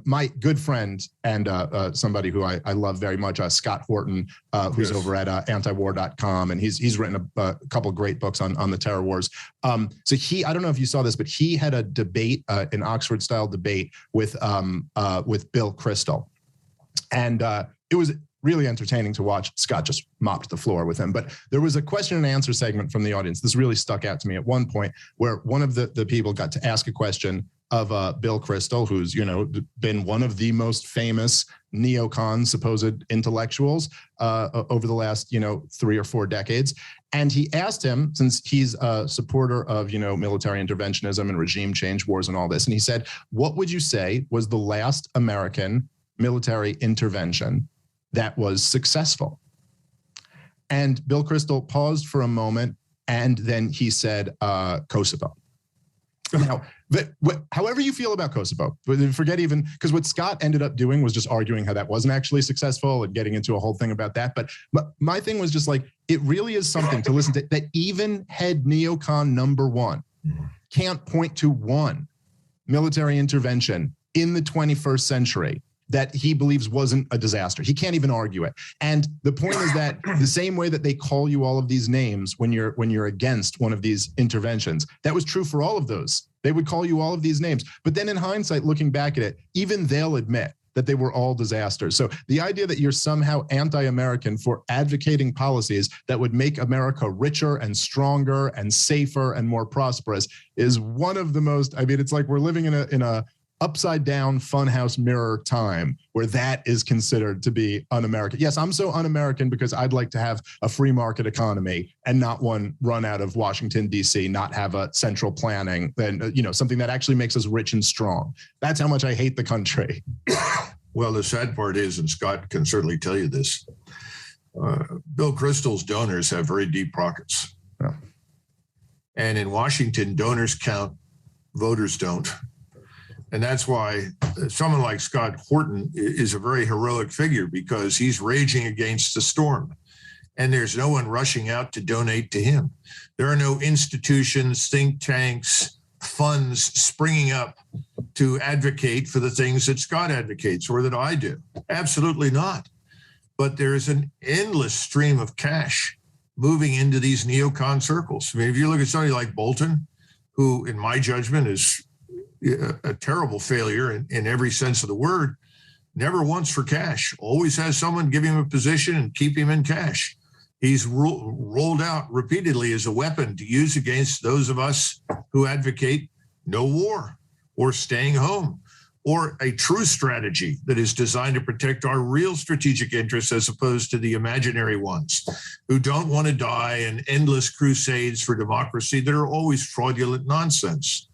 my good friend and somebody who I love very much, Scott Horton, who's over at antiwar.com, and he's written a couple great books on the terror wars. So I don't know if you saw this, but he had a debate, an Oxford-style debate with Bill Kristol, and it was really entertaining to watch. Scott just mopped the floor with him. But there was a question and answer segment from the audience. This really stuck out to me at one point, where one of the people got to ask a question of Bill Kristol, who's, been one of the most famous neocon supposed intellectuals over the last, 3 or 4 decades. And he asked him, since he's a supporter of, military interventionism and regime change wars and all this, and he said, what would you say was the last American military intervention that was successful? And Bill Kristol paused for a moment, and then he said, Kosovo. Now, however you feel about Kosovo, forget even, because what Scott ended up doing was just arguing how that wasn't actually successful and getting into a whole thing about that. But my thing was just like, it really is something to listen to, that even head neocon number one can't point to one military intervention in the 21st century that he believes wasn't a disaster. He can't even argue it. And the point is that the same way that they call you all of these names when you're against one of these interventions, that was true for all of those. They would call you all of these names. But then in hindsight, looking back at it, even they'll admit that they were all disasters. So the idea that you're somehow anti-American for advocating policies that would make America richer and stronger and safer and more prosperous is one of the most, it's like we're living in a upside down funhouse mirror time where that is considered to be un-American. Yes, I'm so un-American because I'd like to have a free market economy and not one run out of Washington, D.C., not have a central planning, and something that actually makes us rich and strong. That's how much I hate the country. Well, the sad part is, and Scott can certainly tell you this, Bill Kristol's donors have very deep pockets. Yeah. And in Washington, donors count, voters don't. And that's why someone like Scott Horton is a very heroic figure, because he's raging against the storm. And there's no one rushing out to donate to him. There are no institutions, think tanks, funds springing up to advocate for the things that Scott advocates or that I do. Absolutely not. But there is an endless stream of cash moving into these neocon circles. If you look at somebody like Bolton, who, in my judgment, is a terrible failure in every sense of the word, never wants for cash, always has someone give him a position and keep him in cash. He's rolled out repeatedly as a weapon to use against those of us who advocate no war or staying home, or a true strategy that is designed to protect our real strategic interests as opposed to the imaginary ones who don't want to die in endless crusades for democracy that are always fraudulent nonsense.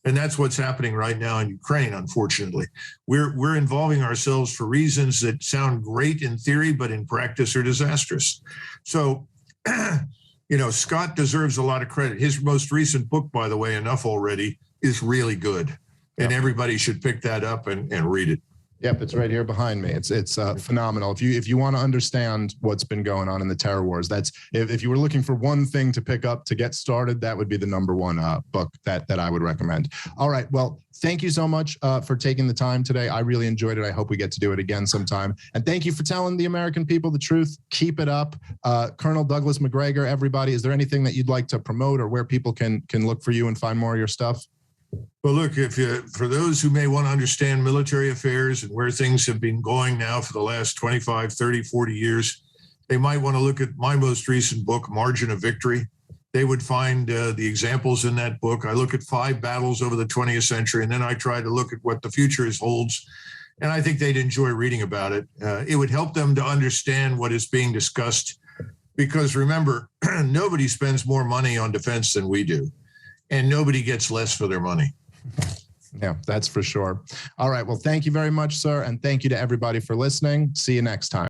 And that's what's happening right now in Ukraine, unfortunately. We're involving ourselves for reasons that sound great in theory, but in practice are disastrous. So, Scott deserves a lot of credit. His most recent book, by the way, Enough Already, is really good. And everybody should pick that up and read it. Yep, it's right here behind me. It's phenomenal. If you want to understand what's been going on in the terror wars, that's if you were looking for one thing to pick up to get started, that would be the number one book that I would recommend. All right, well, thank you so much for taking the time today. I really enjoyed it. I hope we get to do it again sometime. And thank you for telling the American people the truth. Keep it up. Colonel Douglas Macgregor, everybody, is there anything that you'd like to promote or where people can look for you and find more of your stuff? Well, look, for those who may want to understand military affairs and where things have been going now for the last 25, 30, 40 years, they might want to look at my most recent book, Margin of Victory. They would find the examples in that book. I look at 5 battles over the 20th century, and then I try to look at what the future holds. And I think they'd enjoy reading about it. It would help them to understand what is being discussed, because remember, nobody spends more money on defense than we do. And nobody gets less for their money. Yeah, that's for sure. All right. Well, thank you very much, sir. And thank you to everybody for listening. See you next time.